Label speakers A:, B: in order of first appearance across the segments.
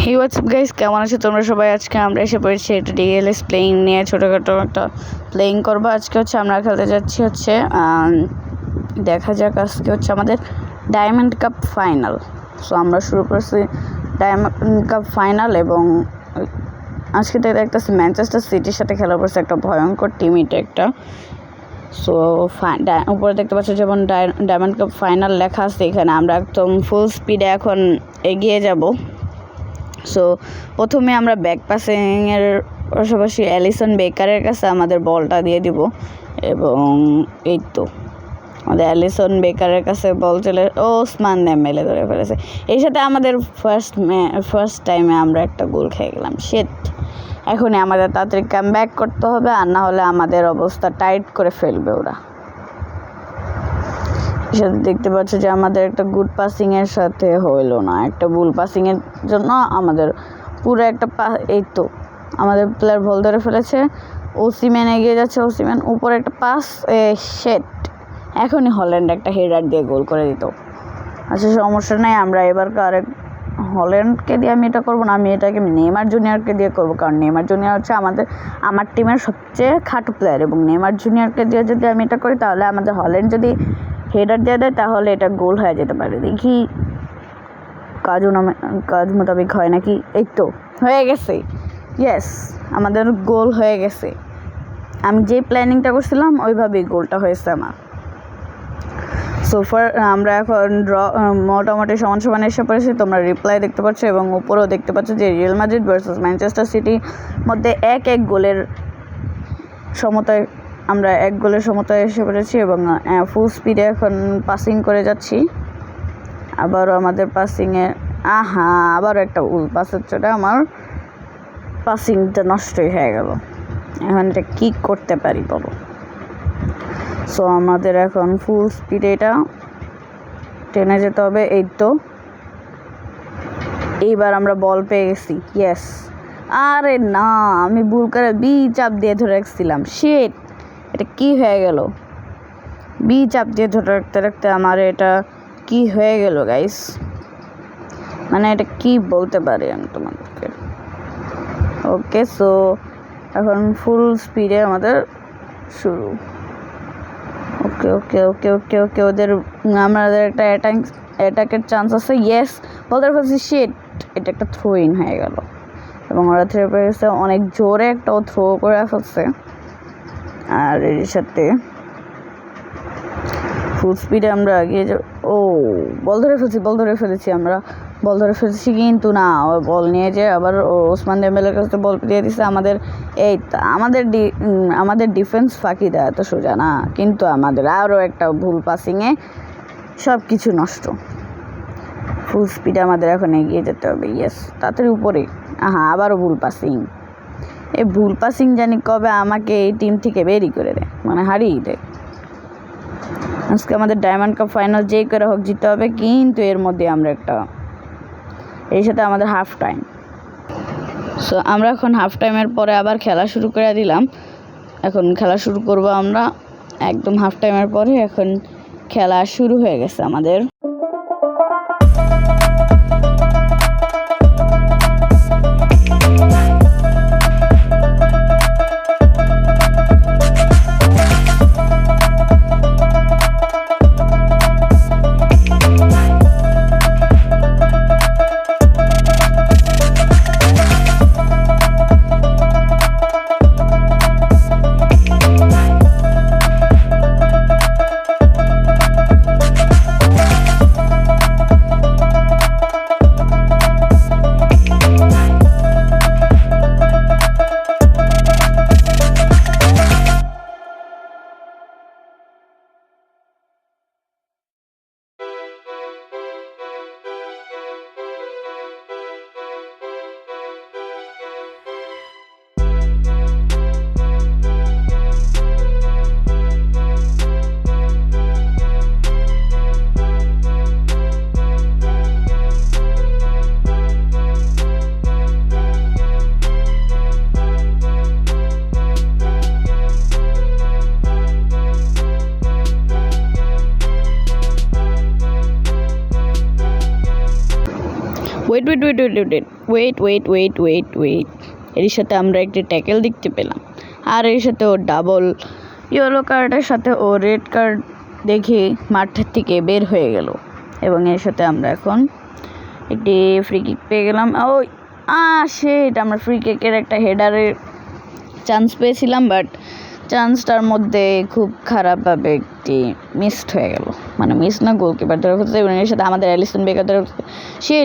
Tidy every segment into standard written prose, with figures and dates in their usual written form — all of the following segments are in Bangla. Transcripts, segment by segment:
A: হে হোয়াটসঅ্যাপ গাইস, কেমন আছো তোমরা সবাই? আজকে আমরা এসে পড়েছি একটা ডিএলএস প্লেইং নিয়ে, ছোটোখাটো একটা প্লেইং করবো। আজকে আমরা খেলতে যাচ্ছি দেখা যাক। আজকে আমাদের ডায়মন্ড কাপ ফাইনাল। সো আমরা শুরু করছি ডায়মন্ড কাপ ফাইনাল, এবং আজকে দেখতেছি ম্যানচেস্টার সিটির সাথে খেলা পড়ছে একটা ভয়ঙ্কর টিম। এটা একটা সো উপরে দেখতে পাচ্ছ যেমন ডায়মন্ড কাপ ফাইনাল লেখা আছে এখানে। আমরা একদম ফুল স্পিডে এখন এগিয়ে যাব। সো প্রথমে আমরা ব্যাক পাসিংয়ের পাশাপাশি অ্যালিসন বেকারের কাছে আমাদের বলটা দিয়ে দিব, এবং এই তো আমাদের অ্যালিসন বেকারের কাছে বল চলে ওসমান দেম্বেলে ধরে ফেলেছে। এর সাথে আমাদের ফার্স্ট টাইমে আমরা একটা গোল খেয়ে গেলাম। এখনই আমাদের তাড়াতাড়ি কাম ব্যাক করতে হবে, আর না হলে আমাদের অবস্থা টাইট করে ফেলবে ওরা। সাথে দেখতে পাচ্ছ যে আমাদের একটা গুড পাসিংয়ের সাথে হইলো না, একটা ভুল পাসিংয়ের জন্য আমাদের পুরো একটা এই তো আমাদের প্লেয়ার বল ধরে ফেলেছে। ওসিম্যান এগিয়ে যাচ্ছে, ওসিম্যান উপরে একটা পাস, এখনই হল্যান্ড একটা হেডার দিয়ে গোল করে দিত। আচ্ছা সমস্যা নাই, আমরা এবার হল্যান্ডকে দিয়ে আমি এটা করবো না, আমি এটাকে নেইমার জুনিয়রকে দিয়ে করবো, কারণ নেইমার জুনিয়র হচ্ছে আমার টিমের সবচেয়ে খাটো প্লেয়ার, এবং নেইমার জুনিয়রকে দিয়ে যদি আমি এটা করি তাহলে আমাদের হল্যান্ড যদি হেডার দিয়ে দেয় তাহলে এটা গোল হয়ে যেতে পারে। দেখি কাজ মোতাবেক হয় নাকি। এই তো হয়ে গেছে, ইয়েস আমাদের গোল হয়ে গেছে। আমি যে প্ল্যানিংটা করছিলাম ওইভাবেই গোলটা হয়েছে আমার। সোফার আমরা এখন মোটামুটি সমান এসে পড়েছি। তোমরা রিপ্লাই দেখতে পাচ্ছ, এবং উপরেও দেখতে পাচ্ছ যে রিয়াল মাদ্রিদ ভার্সেস ম্যানচেস্টার সিটির মধ্যে এক গোলের সমতায় আমরা এক গোলের সমতায় এসে পড়েছি, এবং ফুল স্পিডে এখন পাসিং করে যাচ্ছি। আবারও আমাদের পাসিংয়ে আবারও একটা পাসের চোটে আমার পাসিংটা নষ্টই হয়ে গেল। এখন এটা কী করতে পারি বলো? সো আমাদের এখন ফুল স্পিডে এটা টেনে যেতে হবে। এই তো এইবার আমরা বল পেয়ে গেছি, ইয়েস। আরে না, আমি ভুল করে বি চাপ দিয়ে ধরে রাখছিলাম। এটা কি হয়ে গেল? বি চাপ দিয়ে ধরে রাখতে রাখতে আমার এটা কি হয়ে গেল গাইস? মানে এটা কি বলতে পারি আমি তোমাদেরকে। ওকে, সো এখন ফুল স্পিডে আমাদের শুরু। ওকে ওকে ওকে ওকে ওকে ওদের আমাদের একটা অ্যাটাকের চান্স আছে। ইয়েস, বলতে পারছি এটা একটা থ্রো ইন হয়ে গেল, এবং ওরা থ্রো পেয়ে গেছে অনেক জোরে একটা থ্রো করে ফেলছে। আর এর সাথে ফুল স্পিডে আমরা এগিয়ে যাব। বল ধরে ফেলেছি আমরা বল ধরে ফেলেছি, কিন্তু না, ওই বল নিয়ে যে আবার ওসমান দেম্বেলের কাছে বল দিয়ে দিছে। আমাদের ডিফেন্স ফাঁকি দেয় এত সোজা না, কিন্তু আমাদের আরও একটা ভুল পাসিংয়ে সব কিছু নষ্ট। ফুল স্পিডে আমাদের এখন এগিয়ে যেতে হবে। ইয়েস, তাড়াতাড়ি উপরে। আবারও ভুল পাসিং। এই ভুল পাসিং জানি কবে আমাকে এই টিম থেকে বেরি করে দেয়, মানে হারিয়ে দেয়। আজকে আমাদের ডায়মন্ড কাপ ফাইনাল যেই করে হোক জিততে হবে, কিন্তু এর মধ্যে আমরা এর সাথে আমাদের হাফ টাইম। সো আমরা এখন হাফ টাইমের পরে আবার খেলা শুরু করে দিলাম। এখন খেলা শুরু করব আমরা একদম হাফ টাইমের পরে। এখন খেলা শুরু হয়ে গেছে আমাদের। ওয়েট এর সাথে আমরা একটি ট্যাকেল দেখতে পেলাম, আর এর সাথে ও ডাবল ইয়েলো কার্ডের সাথে ও রেড কার্ড দেখে মাঠের থেকে বের হয়ে গেল। এবং এর সাথে আমরা এখন একটি ফ্রি কিক পেয়ে গেলাম। সেটা আমরা ফ্রি কিকের একটা হেডারের চান্স পেয়েছিলাম, বাট চান্সটার মধ্যে খুব খারাপভাবে একটি মিসড হয়ে গেল, মানে মিস না, গোলকিপার ধরে ফেলছে। এবং এর সাথে আমাদের অ্যালিসন বেকার ধরে সে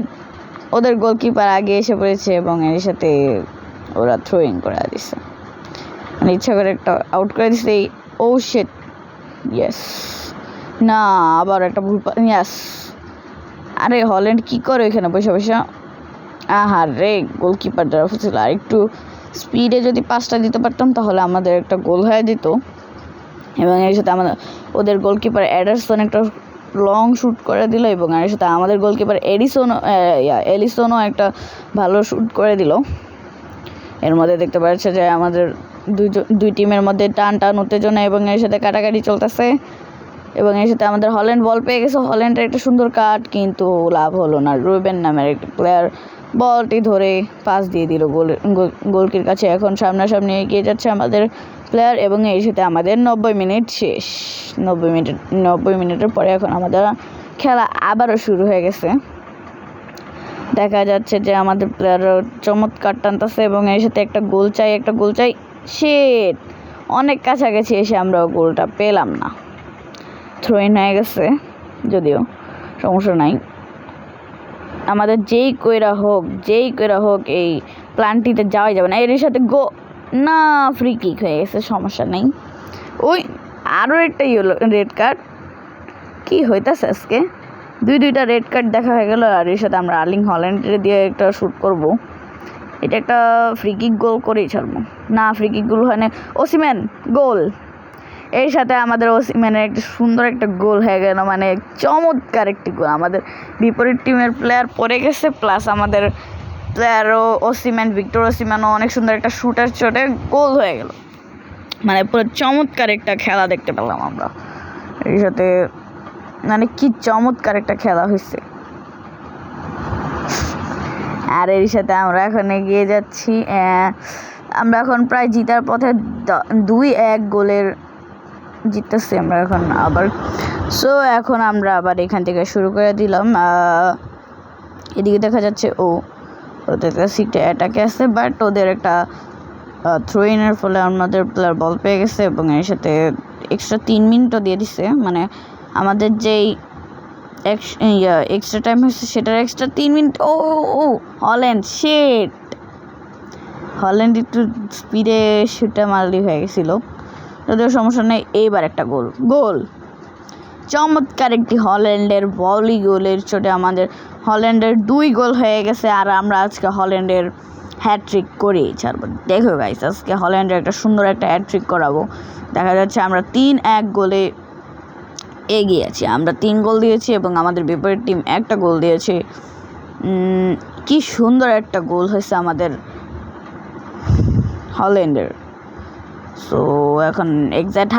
A: ওদের গোলকিপার আগে এসে পড়েছে এবং এর সাথে ওরা থ্রোয়িং করে দিচ্ছে, মানে ইচ্ছা করে একটা আউট করে দিচ্ছে। শিট, ইয়েস, না আবার একটা ভুল, ইয়াস। আরে হল্যান্ড কী করে এখানে বসে বসে? রে, গোলকিপার ধরে ফেলছিল। আর একটু স্পিডে যদি পাসটা দিতে পারতাম তাহলে আমাদের একটা গোল হয়ে যেত। এবং এর সাথে ওদের গোলকিপার অ্যাডারসন একটা লং শ্যুট করে দিল, এবং এর সাথে আমাদের গোলকিপার এলিসনও একটা ভালো শ্যুট করে দিল। এর মধ্যে দেখতে পাচ্ছে যে আমাদের দুই টিমের মধ্যে টান উত্তেজনা এবং এর সাথে কাটাকাটি চলতেছে। এবং এর সাথে আমাদের হল্যান্ড বল পেয়ে গেছে, হল্যান্ডের একটা সুন্দর কাট, কিন্তু লাভ হলো না। রুবেন নামের একটা প্লেয়ার বলটি ধরে পাস দিয়ে দিল গোলকির কাছে। এখন সামনাসামনি এগিয়ে যাচ্ছে আমাদের প্লেয়ার, এবং এর সাথে আমাদের 90 মিনিট শেষ। 90 মিনিটের পরে এখন আমাদের খেলা আবারও শুরু হয়ে গেছে। দেখা যাচ্ছে যে আমাদের প্লেয়াররা চমৎকার টানতেছে, এবং এর সাথে একটা গোল চাই। শিট, অনেক কাছাকাছি এসে আমরা গোলটা পেলাম না। থ্রোইন হয়ে গেছে, যদিও সমস্যা নাই। আমাদের যেই কইরা হোক এই প্ল্যানটিতে যাওয়াই যাবে না। এর সাথে না, ফ্রি কিক হয়ে গেছে, সমস্যা নেই। আরও একটা রেড কার্ড, কি হইতেছে আজকে? দুইটা রেড কার্ড দেখা হয়ে গেল। আর এর সাথে আমরা আর্লিং হল্যান্ডের দিয়ে একটা শ্যুট করব। এটা একটা ফ্রি কিক গোল করেই ছাড়বো না, ফ্রি কিকগুলো হয় না। ওসিম্যান গোল, এর সাথে আমাদের ওসিম্যানের একটা সুন্দর একটা গোল হয়ে গেল, মানে চমৎকার একটি গোল। আমাদের বিপরীত টিমের প্লেয়ার পড়ে গেছে, প্লাস আমাদের প্লেয়ারও ভিক্টর ওসিম্যানও অনেক সুন্দর একটা শ্যুটের চোটে গোল হয়ে গেল। মানে পুরো চমৎকার একটা খেলা দেখতে পেলাম আমরা। এর সাথে মানে কি চমৎকার একটা খেলা হয়েছে। আর এর সাথে আমরা এখন এগিয়ে যাচ্ছি। আমরা এখন প্রায় জিতার পথে, 2-1 গোলের জিততেছি আমরা এখন আবার। এখন আমরা আবার এখান থেকে শুরু করে দিলাম। এদিকে দেখা যাচ্ছে ওদের কাছে একটা অ্যাটাকে আছে, বাট ওদের একটা থ্রোইনের ফলে আমাদের প্লেয়ার বল পেয়ে গেছে, এবং এর সাথে এক্সট্রা 3 মিনিটও দিয়ে দিছে। মানে আমাদের যেই এক্সট্রা টাইম হয়েছে সেটার এক্সট্রা 3 মিনিট। হল্যান্ড একটু স্পিডে শুটটা মারলি হয়ে গেছিলো, যদিও সমস্যা নেই। এইবার একটা গোল, চমৎকার একটি হল্যান্ডের ভলি গোলের চোটে আমাদের হল্যান্ডের 2 গোল হয়ে গেছে। আর আমরা আজকে হল্যান্ডের হ্যাট্রিক করেই ছাড়বো। দেখো গাইস, আজকে হল্যান্ডের একটা সুন্দর একটা হ্যাট্রিক করাবো। দেখা যাচ্ছে আমরা 3-1 গোলে এগিয়ে আছি। আমরা 3 গোল দিয়েছি এবং আমাদের বিপরীত টিম একটা গোল দিয়েছে। কি সুন্দর একটা গোল হয়েছে আমাদের হল্যান্ডের। এখন এক্স্যাক্ট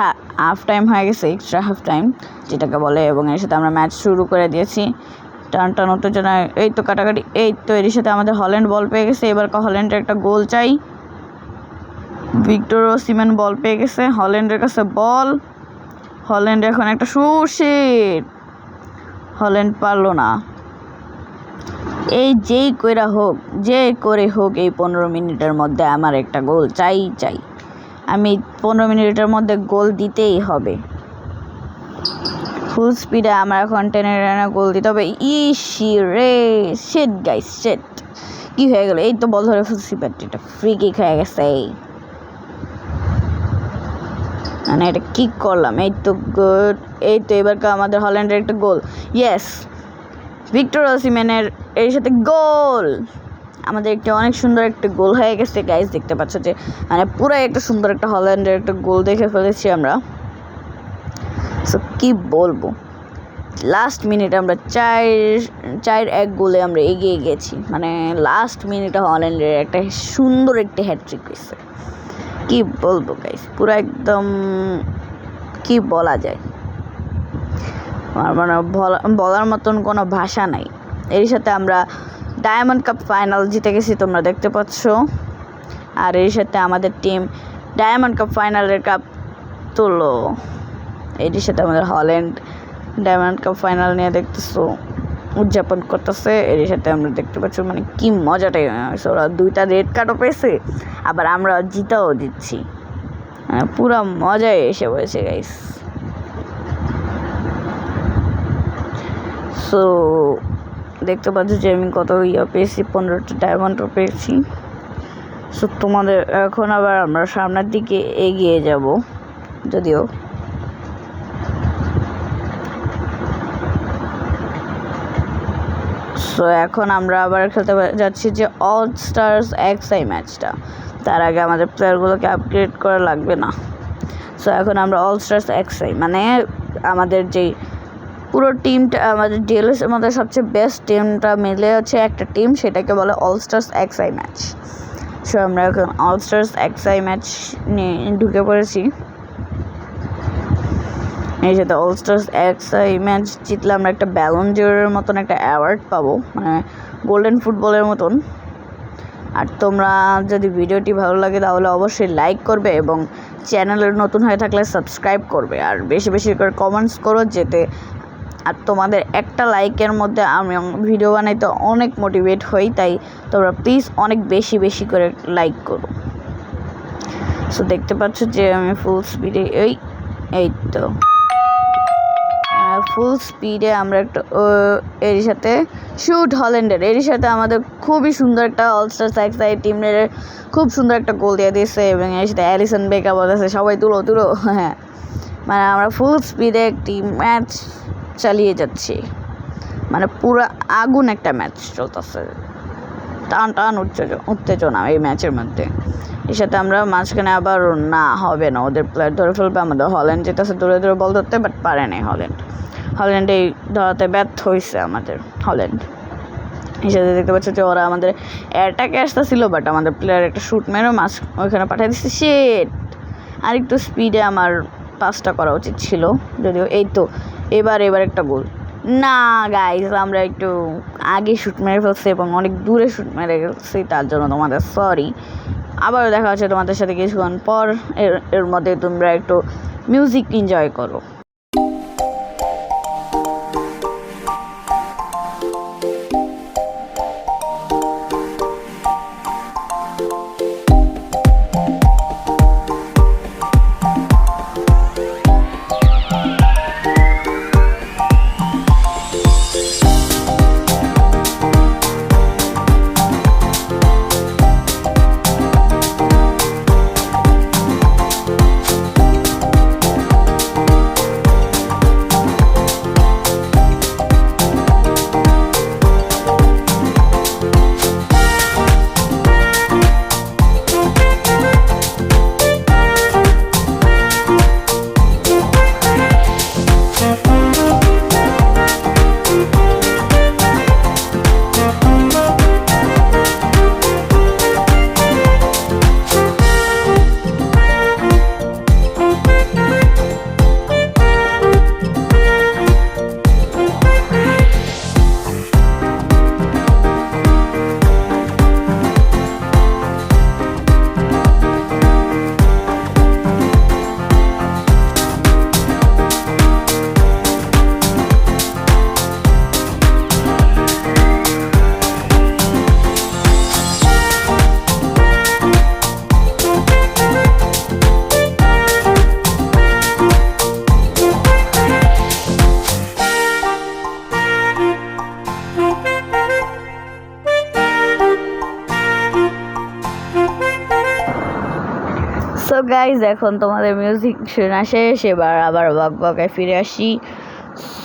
A: হাফ টাইম হয়ে গেছে, এক্সট্রা হাফ টাইম যেটাকে বলে। এবং এর সাথে আমরা ম্যাচ শুরু করে দিয়েছি। টান উত্তেজনা, এই তো কাটাকাটি, এই তো এর সাথে আমাদের হল্যান্ড বল পেয়ে গেছে। এবার হল্যান্ডের একটা গোল চাই। ভিক্টর ওসিম্যান বল পেয়ে গেছে, হল্যান্ডের কাছে বল। হল্যান্ড এখন একটা শিট, হল্যান্ড পারলো না। যে করে হোক এই 15 মিনিটের মধ্যে আমার একটা গোল চাই। আমি 15 মিনিটের মধ্যে গোল দিতেই হবে। ফুল স্পিডে আমার এখন টেনে গোল দিতে হবে। শিট গাইস, শিট, কি হয়ে গেল? এই তো বল ধরে ফেলছি, বাট এটা ফ্রি কিক হয়ে গেছে। মানে এটা কিক করলাম, এই তো গুড। এই তো এবার আমাদের হল্যান্ডের একটা গোল, ইয়েস, ভিক্টর ওসিম্যানের এর সাথে গোল। আমাদের একটা অনেক সুন্দর একটা গোল হয়ে গেছে গাইস, দেখতে পাচ্ছ যে মানে পুরো একটা সুন্দর একটা হল্যান্ডের একটা গোল দেখে ফেলেছি আমরা। কি বলবো, লাস্ট মিনিটে আমরা 4-1 গোলে আমরা এগিয়ে গেছি। মানে লাস্ট মিনিটে হল্যান্ডের একটা সুন্দর একটা হ্যাট্রিক হয়েছে। কি বলবো গাইস, পুরো একদম কি বলা যায়, আমার মানে বলার মতন কোনো ভাষা নাই। এর সাথে আমরা ডায়মন্ড কাপ ফাইনাল জিতে গেছি, তোমরা দেখতে পাচ্ছ। আর এর সাথে আমাদের টিম ডায়মন্ড কাপ ফাইনালের কাপ তুললো। এটির সাথে আমাদের হল্যান্ড ডায়মন্ড কাপ ফাইনাল নিয়ে দেখতেছো উদযাপন করতেছে। এর সাথে আমরা দেখতে পাচ্ছি মানে কি মজাটাই হয়েছে। ওরা 2টা রেড কার্ডও পেয়েছে, আবার আমরা জিতাও দিচ্ছি, পুরা মজাই এসে পড়েছে গাইস। সো দেখতে পাচ্ছ যে আমি কত পেয়েছি, 15টা ডায়মন্ডও পেয়েছি। সো তোমাদের এখন আবার আমরা সামনের দিকে এগিয়ে যাব, যদিও সো এখন আমরা আবার খেলতে যাচ্ছি যে অল স্টার্স এক্সআই ম্যাচটা। তার আগে আমাদের প্লেয়ারগুলোকে আপগ্রেড করা লাগবে না। সো এখন আমরা অল স্টার্স এক্সআই মানে আমাদের যেই পুরো টিমটা, আমাদের ডিএলএসের মধ্যে সবচেয়ে বেস্ট টিমটা মিলে হচ্ছে একটা টিম, সেটাকে বলে all stars XI match. So আমরা এখন অল স্টার্স এক্সআই ম্যাচ নিয়ে ঢুকে পড়েছি। এই সাথে অল স্টার্স এক্সআই ম্যাচ জিতলে আমরা একটা ব্যালন ডিওরের মতন একটা অ্যাওয়ার্ড পাবো, মানে গোল্ডেন ফুটবলের মতন। আর তোমরা যদি ভিডিওটি ভালো লাগে তাহলে অবশ্যই লাইক করবে এবং চ্যানেলের নতুন হয়ে থাকলে সাবস্ক্রাইব করবে, আর বেশি বেশি করে কমেন্টস করো যেতে। আর তোমাদের একটা লাইকের মধ্যে আমি ভিডিও বানাইতে অনেক মোটিভেট হই, তাই তোমরা প্লিজ অনেক বেশি বেশি করে লাইক করো। সো দেখতে পাচ্ছ যে আমি ফুল স্পিডে এই তো ফুল স্পিডে আমরা একটা এর সাথে শুট হল্যান্ডের, এর সাথে আমাদের খুবই সুন্দর একটা অলস্টার এক্সআই টিমের খুব সুন্দর একটা গোল দিয়ে দিয়েছে, এবং এর সাথে অ্যালিসন বেকার বলেছে সবাই তুলো তুলো। হ্যাঁ, মানে আমরা ফুল স্পিডে একটি ম্যাচ চালিয়ে যাচ্ছি, মানে পুরো আগুন একটা ম্যাচ চলতেছে, টান টান উত্তেজনা এই ম্যাচের মধ্যে। এর সাথে আমরা মাঝখানে আবার না হবে না, ওদের প্লেয়ার ধরে ফেলবে। আমাদের হল্যান্ড যেতেছে দূরে দূরে বল ধরতে, বাট পারে নাই হল্যান্ড এই ধরাতে ব্যর্থ হয়েছে আমাদের হল্যান্ড। এর সাথে দেখতে পাচ্ছ যে ওরা আমাদের অ্যাটাকে আসতেছিল, বাট আমাদের প্লেয়ার একটা শ্যুট মেরে মাছ ওইখানে পাঠিয়ে দিচ্ছে। শেট, আর একটু স্পিডে আমার পাসটা করা উচিত ছিল, যদিও এই তো এবার একটা গোল। না গাইজ, আমরা একটু আগে শ্যুট মেরে ফেলছি এবং অনেক দূরে শ্যুট মেরে গেছি, তার জন্য তোমাদের সরি। আবার দেখা হচ্ছে তোমাদের সাথে কিছুক্ষণ পর। এর মধ্যে তোমরা একটু মিউজিক এনজয় করো। সো গাইজ, এখন তোমাদের মিউজিক শোনা শেষ, এবার আবার বকবকায় ফিরে আসি।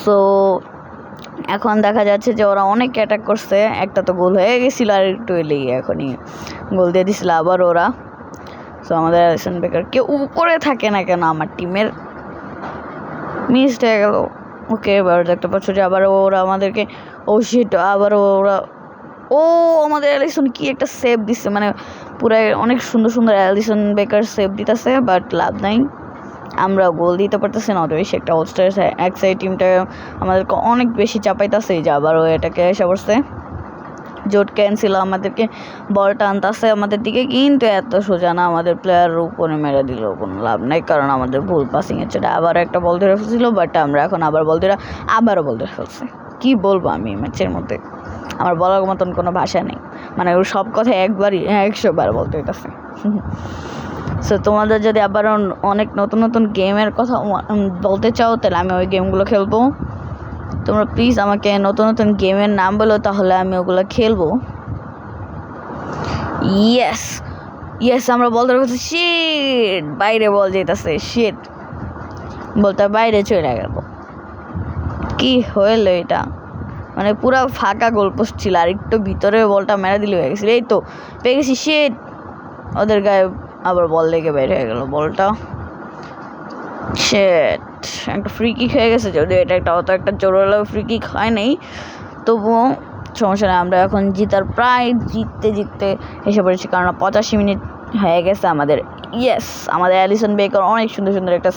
A: সো এখন দেখা যাচ্ছে যে ওরা অনেক অ্যাটাক করছে, একটা তো গোল হয়ে গেছিল, আর একটু এলেই এখনই গোল দিয়ে দিছিল আবার ওরা। সো আমাদের অ্যালিসন বেকার কেউ উপরে থাকে না কেন, আমার টিমের মিস হয়ে গেল। ওকে, এবার দেখতে পাচ্ছ যে আবার ওরা আমাদেরকে আমাদের অ্যালিসন কি একটা সেভ দিচ্ছে, মানে পুরো অনেক সুন্দর সুন্দর অ্যালিসন বেকার সেভ দিতেছে, বাট লাভ নাই, আমরা গোল দিতে পারতেছি না। অত বেশি একটা অলস্টার এক্সআই টিমটা আমাদেরকে অনেক বেশি চাপাইতেছে, যে আবারও এটাকে এসে পড়ছে। জোট ক্যান্সেল আমাদেরকে বলটা আনতেছে আমাদের দিকে, কিন্তু এত সোজা না, আমাদের প্লেয়ারের উপরে মেরে দিল, কোনো লাভ নেই, কারণ আমাদের ভুল পাসিংয়ের ছেড়ে আবার একটা বল ধরে ফেলছিল। বাট আমরা এখন আবার বল ধরে আবারও বল ধরে ফেলছি। কী বলবো আমি ম্যাচের মধ্যে, আমার বলার মতন কোনো ভাষা নেই, মানে ওর সব কথা একবারই 100 বার বলতে হইতেছে। সো তোমাদের যদি আবার অনেক নতুন নতুন গেমের কথা বলতে চাও, তাহলে আমি ওই গেমগুলো খেলবো। তোমরা প্লিজ আমাকে নতুন নতুন গেমের নাম বলো, তাহলে আমি ওগুলো খেলবো। ইয়েস ইয়েস, আমরা বলতে পারছি শিট, বাইরে বল যেতেছে, শিট, বলতে বাইরে চলে গেল। কি হইলো এটা, মানে পুরো ফাঁকা গোলপোস্ট ছিল, আর একটু ভিতরে বলটা মেরে দিলে হয়ে গেছিল। এই তো পেয়ে গেছি, শিট, ওদের গায়ে আবার বল লেগে বের হয়ে গেল বলটা। শিট, একটা ফ্রি কিক হয়ে গেছে, যদিও এটা অত একটা জোরালো ফ্রি কিক হয় নাই, তবুও সমস্যা নেই। আমরা এখন প্রায় জিততে এসে পড়েছি, কারণ 85 মিনিট হয়ে গেছে আমাদের। ইয়েস, আমাদের অ্যালিসন বেকার অনেক সুন্দর সুন্দর একটা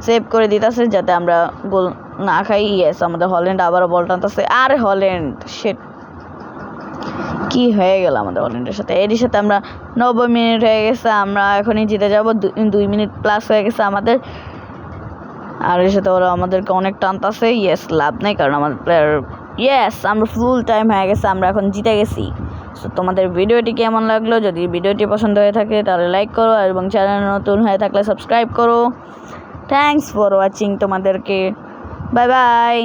A: সেভ করে দিতেছে যাতে আমরা গোল না খাই। ইয়েস, আমাদের হল্যান্ড আবারও বল টানতেছে, আর হল্যান্ড, শিট, কি হয়ে গেল আমাদের হল্যান্ডের সাথে। এরই সাথে আমরা 90 মিনিট হয়ে গেছে, আমরা এখনই জিতে যাব, 2 মিনিট প্লাস হয়ে গেছে আমাদের, আর এর সাথে ওরা আমাদেরকে অনেক টানতেছে। ইয়েস, লাভ নেই, কারণ আমাদের প্লেয়ার, ইয়েস, আমরা ফুল টাইম হয়ে গেছে, আমরা এখন জিতে গেছি। সো তোমাদের ভিডিওটি কেমন লাগলো? যদি ভিডিওটি পছন্দ হয়ে থাকে তাহলে লাইক করো, এবং চ্যানেল নতুন হয়ে থাকলে সাবস্ক্রাইব করো। থ্যাংকস ফর ওয়াচিং তোমাদেরকে, বাই বাই।